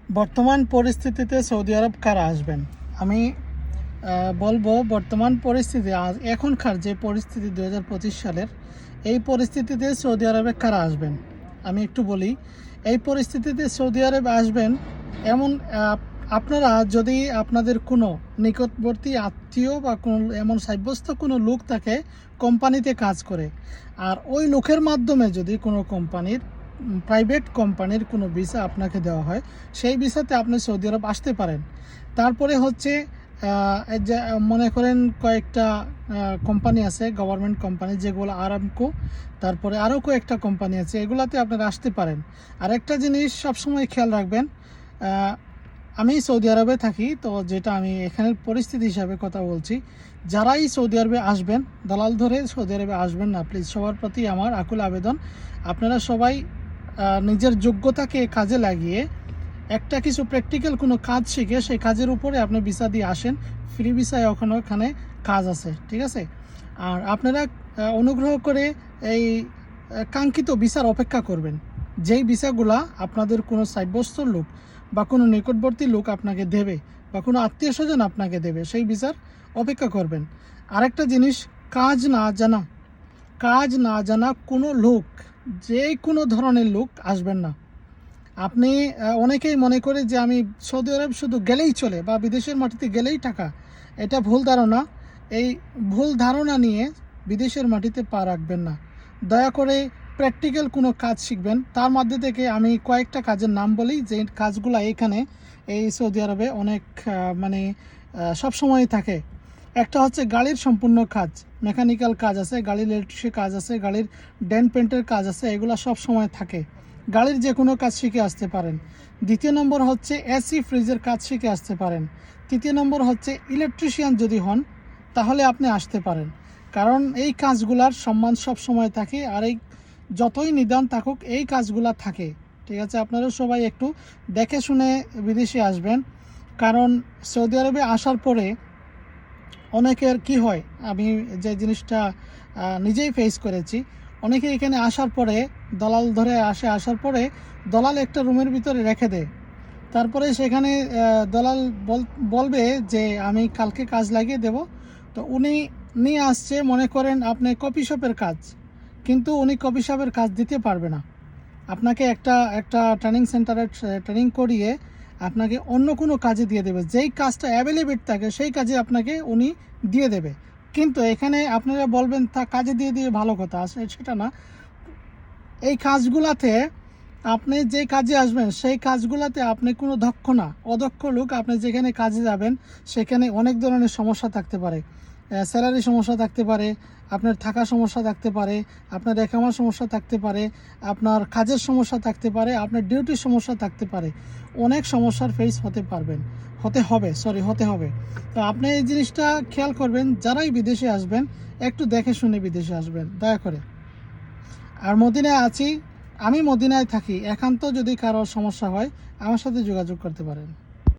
বর্তমান পরিস্থিতিতে সৌদি আরব কারা আসবেন? আমি বলবো বর্তমান পরিস্থিতি এখনকার যে পরিস্থিতি 2025 সালের এই পরিস্থিতিতে সৌদি আরবে কারা আসবেন আমি একটু বলি। এই পরিস্থিতিতে সৌদি আরবে আসবেন এমন আপনারা যদি আপনাদের কোনো নিকটবর্তী আত্মীয় বা কোনো এমন সাব্যস্ত কোনো লোক তাকে কোম্পানিতে কাজ করে, আর ওই লোকের মাধ্যমে যদি কোনো কোম্পানির প্রাইভেট কোম্পানির কোনো ভিসা আপনাকে দেওয়া হয়, সেই ভিসাতে আপনি সৌদি আরব আসতে পারেন। তারপরে হচ্ছে মনে করেন কয়েকটা কোম্পানি আছে, গভর্নমেন্ট কোম্পানি, যেগুলো আরামকো, তারপরে আরও কয়েকটা কোম্পানি আছে, এগুলাতে আপনারা আসতে পারেন। আর একটা জিনিস সবসময় খেয়াল রাখবেন, আমি সৌদি আরবে থাকি, তো যেটা আমি এখানের পরিস্থিতি হিসাবে কথা বলছি, যারাই সৌদি আরবে আসবেন দালাল ধরে সৌদি আরবে আসবেন না প্লিজ। সবার প্রতি আমার আকুল আবেদন, আপনারা সবাই নিজের যোগ্যতাকে কাজে লাগিয়ে একটা কিছু প্র্যাকটিক্যাল কোনো কাজ শিখে সেই কাজের উপরে আপনি ভিসা দিয়ে আসেন। ফ্রি ভিসায় ওখানে কাজ আছে, ঠিক আছে? আর আপনারা অনুগ্রহ করে এই কাঙ্ক্ষিত ভিসার অপেক্ষা করবেন, যেই ভিসাগুলা আপনাদের কোনো সাব্যস্ত লোক বা কোনো নিকটবর্তী লোক আপনাকে দেবে বা কোনো আত্মীয় স্বজন আপনাকে দেবে, সেই ভিসার অপেক্ষা করবেন। আরেকটা জিনিস, কাজ না জানা কোনো লোক, যে কোনো ধরনের লোক আসবেন না। আপনি অনেকেই মনে করে যে আমি সৌদি আরব শুধু গেলেই চলে বা বিদেশের মাটিতে গেলেই টাকা, এটা ভুল ধারণা। এই ভুল ধারণা নিয়ে বিদেশের মাটিতে পা রাখবেন না। দয়া করে প্র্যাকটিক্যাল কোনো কাজ শিখবেন। তার মধ্যে থেকে আমি কয়েকটা কাজের নাম বলি, যে কাজগুলো এখানে এই সৌদি আরবে অনেক সবসময় থাকে। একটা হচ্ছে গাড়ির সম্পূর্ণ কাজ, মেকানিক্যাল কাজ আছে, গাড়ির ইলেকট্রিকের কাজ আছে, গাড়ির ডেন্ট পেন্টের কাজ আছে, এগুলো সব সময় থাকে। গাড়ির যে কোনো কাজ শিখে আসতে পারেন। দ্বিতীয় নম্বর হচ্ছে এসি ফ্রিজের কাজ শিখে আসতে পারেন। তৃতীয় নম্বর হচ্ছে ইলেকট্রিশিয়ান যদি হন তাহলে আপনি আসতে পারেন, কারণ এই কাজগুলার সম্মান সব সময় থাকে, আর এই যতই নিদান থাকুক এই কাজগুলা থাকে, ঠিক আছে? আপনারা সবাই একটু দেখে শুনে বিদেশে আসবেন, কারণ সৌদি আরবে আসার পরে অনেকের কি হয়, আমি যে জিনিসটা নিজেই ফেস করেছি, অনেকে এখানে আসার পরে দলাল ধরে আসার পরে দলাল একটা রুমের ভিতরে রেখে দেয়। তারপরে সেখানে দলাল বলবে যে আমি কালকে কাজ লাগিয়ে দেব। তো উনি নিয়ে আসছে, মনে করেন আপনি কফি শপের কাজ, কিন্তু উনি কফি শপের কাজ দিতে পারবে না। আপনাকে একটা ট্রেনিং সেন্টারে ট্রেনিং করিয়ে আপনাকে অন্য কোনো কাজে দিয়ে দেবে, যেই কাজটা অ্যাভেলেবেল থাকে সেই কাজে আপনাকে উনি দিয়ে দেবে। কিন্তু এখানে আপনারা বলবেন তা কাজে দিয়ে ভালো কথা, সেটা না। এই কাজগুলাতে আপনি যে কাজে আসবেন সেই কাজগুলাতে আপনি কোনো অদক্ষ লোক, আপনি যেখানে কাজে যাবেন সেখানে অনেক ধরনের সমস্যা থাকতে পারে। স্যালারি সমস্যা থাকতে পারে, আপনার থাকা সমস্যা থাকতে পারে, আপনার একামার সমস্যা থাকতে পারে, আপনার কাজের সমস্যা থাকতে পারে, আপনার ডিউটির সমস্যা থাকতে পারে। অনেক সমস্যার ফেস হতে হবে। তো আপনি এই জিনিসটা খেয়াল করবেন, যারাই বিদেশে আসবেন একটু দেখে শুনে বিদেশে আসবেন দয়া করে। আর মদিনায় আছি, আমি মদিনায় থাকি, একান্ত যদি কারো সমস্যা হয় আমার সাথে যোগাযোগ করতে পারেন।